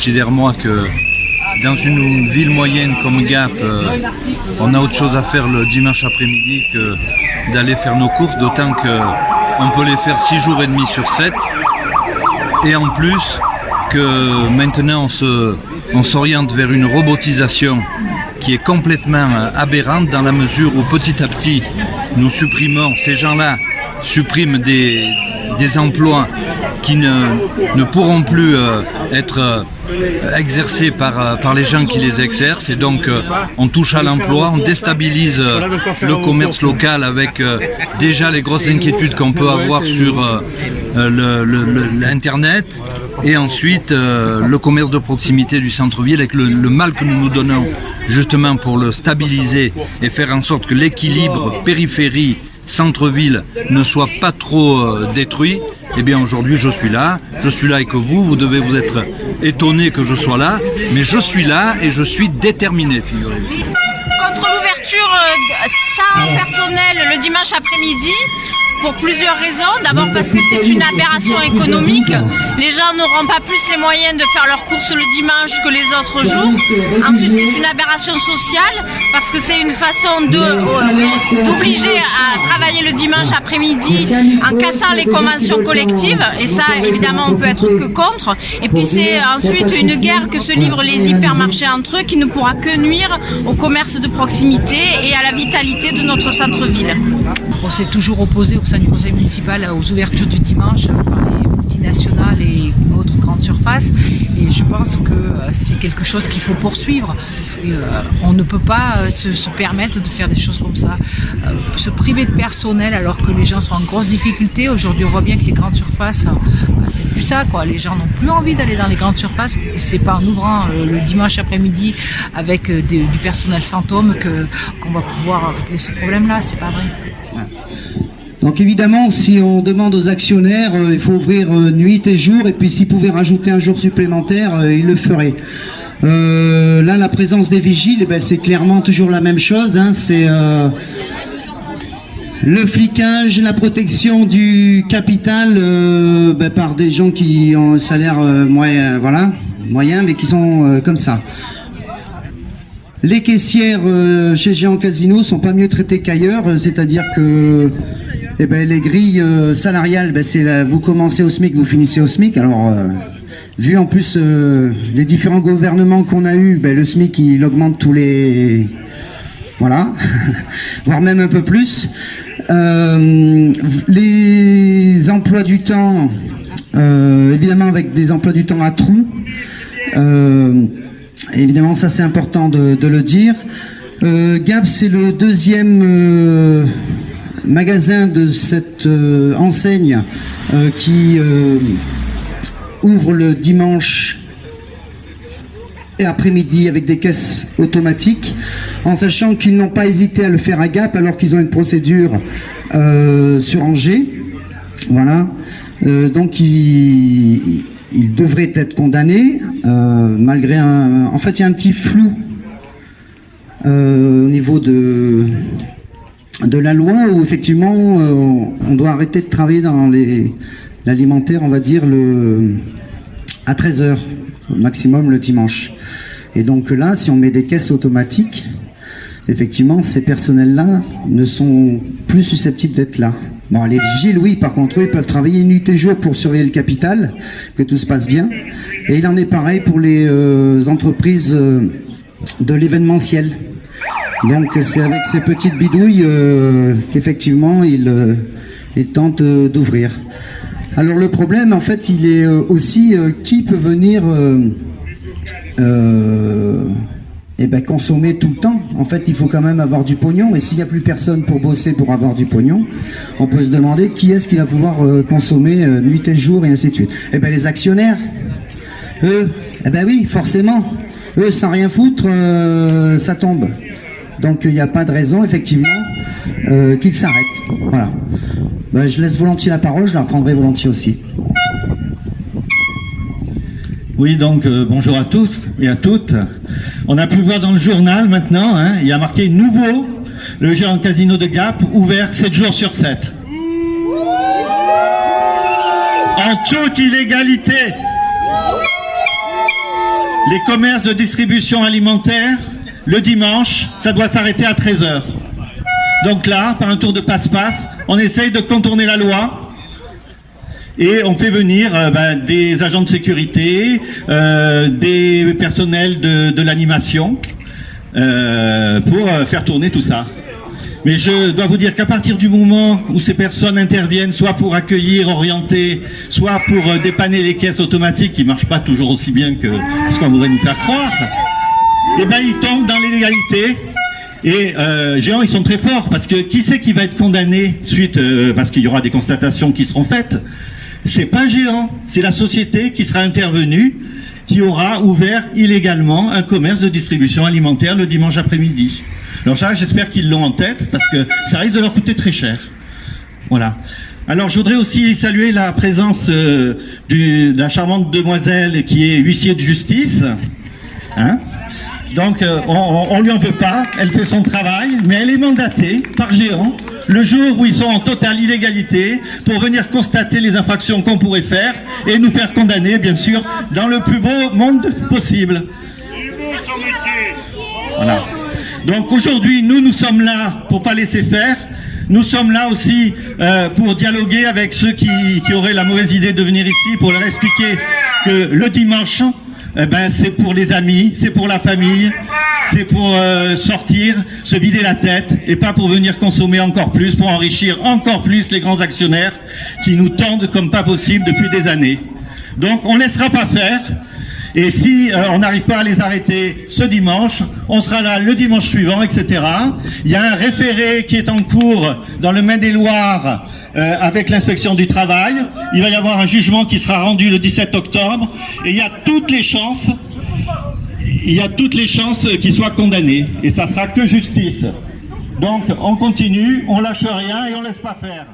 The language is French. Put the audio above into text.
considère moi que dans une ville moyenne comme Gap, on a autre chose à faire le dimanche après-midi que d'aller faire nos courses, d'autant qu'on peut les faire 6 jours et demi sur 7. Et en plus que maintenant on s'oriente vers une robotisation qui est complètement aberrante dans la mesure où petit à petit nous supprimons, ces gens-là suppriment des emplois qui ne pourront plus être exercés par les gens qui les exercent, et donc on touche à l'emploi, on déstabilise le commerce local avec déjà les grosses inquiétudes qu'on peut avoir sur l'internet, et ensuite le commerce de proximité du centre-ville avec le mal que nous nous donnons justement pour le stabiliser et faire en sorte que l'équilibre périphérie centre-ville ne soit pas trop détruit. Eh bien aujourd'hui je suis là avec vous, vous devez vous être étonné que je sois là, mais je suis là et je suis déterminé, figurez-vous. Contre l'ouverture sans personnel le dimanche après-midi, pour plusieurs raisons. D'abord parce que c'est une aberration économique. Les gens n'auront pas plus les moyens de faire leurs courses le dimanche que les autres jours. Ensuite, c'est une aberration sociale parce que c'est une façon d'obliger à travailler le dimanche après-midi en cassant les conventions collectives. Et ça, évidemment, on peut être que contre. Et puis c'est ensuite une guerre que se livrent les hypermarchés entre eux qui ne pourra que nuire au commerce de proximité et à la vitalité de notre centre-ville. On s'est toujours opposé au sein du conseil municipal aux ouvertures du dimanche par les multinationales et autres grandes surfaces, et je pense que c'est quelque chose qu'il faut poursuivre. On ne peut pas se permettre de faire des choses comme ça, se priver de personnel alors que les gens sont en grosse difficulté. Aujourd'hui on voit bien que les grandes surfaces, c'est plus ça quoi. Les gens n'ont plus envie d'aller dans les grandes surfaces. C'est pas en ouvrant le dimanche après-midi avec du personnel fantôme qu'on va pouvoir régler ce problème-là, c'est pas vrai. Donc évidemment, si on demande aux actionnaires, il faut ouvrir nuit et jour, et puis s'ils pouvaient rajouter un jour supplémentaire, ils le feraient. Là, la présence des vigiles, c'est clairement toujours la même chose, hein, c'est le flicage, la protection du capital par des gens qui ont un salaire moyen, mais qui sont comme ça. Les caissières chez Géant Casino sont pas mieux traitées qu'ailleurs, c'est-à-dire que les grilles salariales, c'est vous commencez au SMIC, vous finissez au SMIC. Alors, vu en plus les différents gouvernements qu'on a eu, le SMIC il augmente tous les, voire même un peu plus. Les emplois du temps, évidemment avec des emplois du temps à trous. Évidemment, ça c'est important de le dire. Gap, c'est le deuxième magasin de cette enseigne qui ouvre le dimanche et après-midi avec des caisses automatiques, en sachant qu'ils n'ont pas hésité à le faire à Gap alors qu'ils ont une procédure sur Angers. Voilà. Donc il devrait être condamné malgré en fait il y a un petit flou au niveau de la loi où effectivement on doit arrêter de travailler dans l'alimentaire, on va dire à 13h maximum le dimanche. Et donc là, si on met des caisses automatiques, effectivement ces personnels-là ne sont plus susceptibles d'être là. Bon, les vigiles, oui, par contre, eux, ils peuvent travailler nuit et jour pour surveiller le capital, que tout se passe bien. Et il en est pareil pour les entreprises de l'événementiel. Donc, c'est avec ces petites bidouilles qu'effectivement, ils tentent d'ouvrir. Alors, le problème, en fait, il est aussi qui peut venir consommer tout le temps. En fait, il faut quand même avoir du pognon, et s'il n'y a plus personne pour bosser pour avoir du pognon, on peut se demander qui est-ce qui va pouvoir consommer nuit et jour et ainsi de suite. Les actionnaires, eux, oui, forcément, eux, sans rien foutre, ça tombe. Donc il n'y a pas de raison, effectivement, qu'ils s'arrêtent. Voilà. Je laisse volontiers la parole, je la reprendrai volontiers aussi. Oui, donc bonjour à tous et à toutes. On a pu voir dans le journal maintenant, il y a marqué nouveau, le Géant Casino de Gap, ouvert 7 jours sur 7. En toute illégalité. Les commerces de distribution alimentaire, le dimanche, ça doit s'arrêter à 13h. Donc là, par un tour de passe-passe, on essaye de contourner la loi et on fait venir des agents de sécurité, des personnels de l'animation pour faire tourner tout ça. Mais je dois vous dire qu'à partir du moment où ces personnes interviennent, soit pour accueillir, orienter, soit pour dépanner les caisses automatiques qui ne marchent pas toujours aussi bien que ce qu'on voudrait nous faire croire, eh ben ils tombent dans l'illégalité. Et Géant, ils sont très forts, parce que qui c'est qui va être condamné suite, parce qu'il y aura des constatations qui seront faites? C'est pas Géant, c'est la société qui sera intervenue, qui aura ouvert illégalement un commerce de distribution alimentaire le dimanche après-midi. Alors ça, j'espère qu'ils l'ont en tête, parce que ça risque de leur coûter très cher. Voilà. Alors je voudrais aussi saluer la présence de la charmante demoiselle qui est huissier de justice. Hein? Donc on lui en veut pas, elle fait son travail, mais elle est mandatée par Géant le jour où ils sont en totale illégalité pour venir constater les infractions qu'on pourrait faire et nous faire condamner, bien sûr, dans le plus beau monde possible. Voilà. Donc aujourd'hui, nous sommes là pour pas laisser faire. Nous sommes là aussi pour dialoguer avec ceux qui auraient la mauvaise idée de venir ici, pour leur expliquer que le dimanche, c'est pour les amis, c'est pour la famille, c'est pour sortir, se vider la tête, et pas pour venir consommer encore plus, pour enrichir encore plus les grands actionnaires qui nous tendent comme pas possible depuis des années. Donc on ne laissera pas faire. Et si on n'arrive pas à les arrêter ce dimanche, on sera là le dimanche suivant, etc. Il y a un référé qui est en cours dans le Maine-et-Loire avec l'inspection du travail. Il va y avoir un jugement qui sera rendu le 17 octobre. Et il y a toutes les chances qu'il soit condamné. Et ça sera que justice. Donc on continue, on lâche rien et on laisse pas faire.